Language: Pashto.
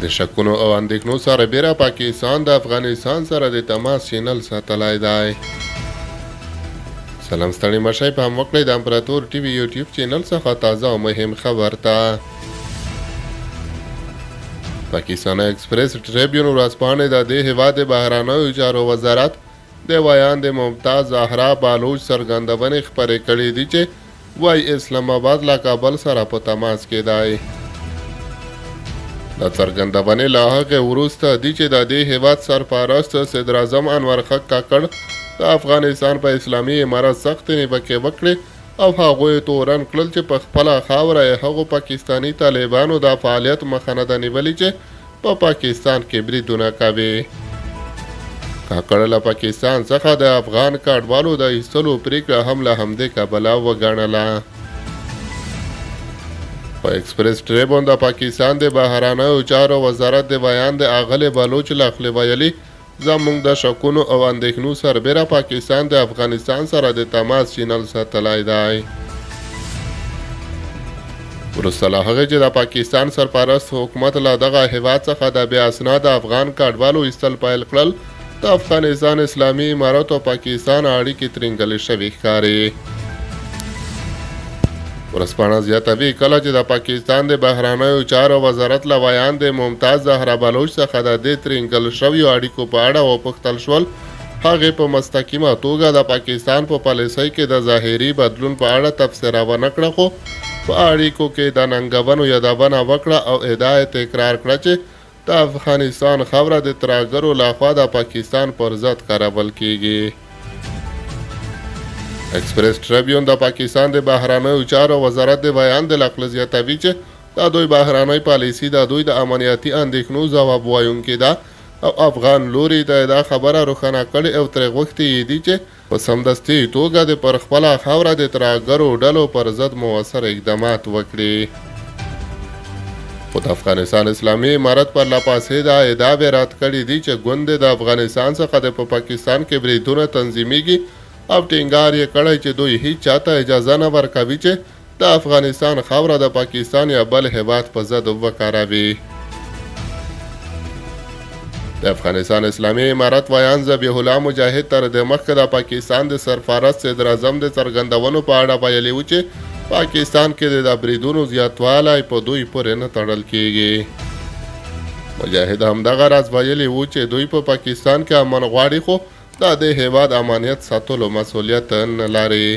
د شکونو او اندېښنو سره بیره پاکستان د افغانستان سره د تماس چینل ساتلی دی. سلام ستړي مشئ په هم وکړئ د امپراتور ټي وي یوټیوب چینل څخه تازه او مهم خبر ته. پاکستان ایکسپریس ټریبیون ورځپاڼې د دې هیواد د بهرنیو چارو وزارت د ویاند ممتاز زهرا بالوچ څرګندونې خپرې کړې دي چې وايي اسلام آباد له کابل سره په تماس کې دی. د څرګندونې له هغې وروسته دي چې د دې هیواد سرپرست صدر اعظم انور حق کاکړ د افغانستان په اسلامي امارت سختې نیوکې وکړې او هغوی تورن کړل چې په خپله خاوره یې هغو پاکستاني طالبانو د فعالیت مخه نه ده نیولې چې په پاکستان کې بریدونه کوي. کاکړ له پاکستان څخه د افغان کډوالو د ایستلو پرېکړه هم له همدې کبله وګڼله. په ایکسپریس ټریبون د پاکستان د بهرنیو چارو وزارت د ویاند اغلې بلوچ له خولې ویلي زموږ د شکونو او اندېښنو سربیره پاکستان د افغانستان سره د تماس چینل ساتلی دی. وروسته له هغې چې د پاکستان سرپرست حکومت له دغه هیواد څخه د بې اسناده افغان کډوالو ایستل پیل کړل د افغانستان اسلامي امارت او پاکستان اړیکې ترینګلې شوې ښکاري. ورځپاڼه زیاتوي کله چې د پاکستان د بهرنیو چارو وزارت له ویاند ممتاز زهرا بالوچ څخه د دې ترینګل شویو اړیکو په اړه وپوښتل شول، هغې په مستقیمه توګه د پاکستان په پالیسۍ کې د ظاهري بدلون په اړه تبصره ونه کړه، خو په اړیکو کې د ننګونو یادونه وکړه او ادعا یې تکرار کړه چې د افغانستان خاوره د ترهګرو لخوا د پاکستان پر ضد کارول کیږي. ایکسپریس ټریبیون د پاکستان د بهرنیو چارو وزارت د بیان د نقل زیاتوي چې د دوی بهرنۍ پالیسي د دوی د امنیتي اندېښنو ځواب ویونکې ده او افغان لوري ته دا خبره روښانه کړې او ترې غوښتي دي چې په سمدستي توګه د پر خپله خاوره د ترهګرو ډلو پر ضد مؤثر اقدامات وکړي. خو د افغانستان اسلامي امارت پر لاپاسې دا ادعاوې رد کړي دي چې ګوند د افغانستان څخه د په پاکستان کې بریدونه تنظیمیږي او ټینګار یې کړی چې دوی هیڅ چاته اجازه نه ورکوي چې د افغانستان خاوره د پاکستان یا بل هیواد په ضد وکاروي. د افغانستان اسلامي امارت ویاند ذبیح الله مجاهد تر دې مخکې د پاکستان د سرپرست صدر اعظم د څرګندونو په اړه ویلي و چې پاکستان کې د بریدونو زیاتوالی په دوی پورې نه تړل کیږي. مجاهد همدغه راز ویلي و چې دوی په پاکستان کې امن غواړي، خو د دې هیواد امنیت ساتلو مسؤلیت نه لري.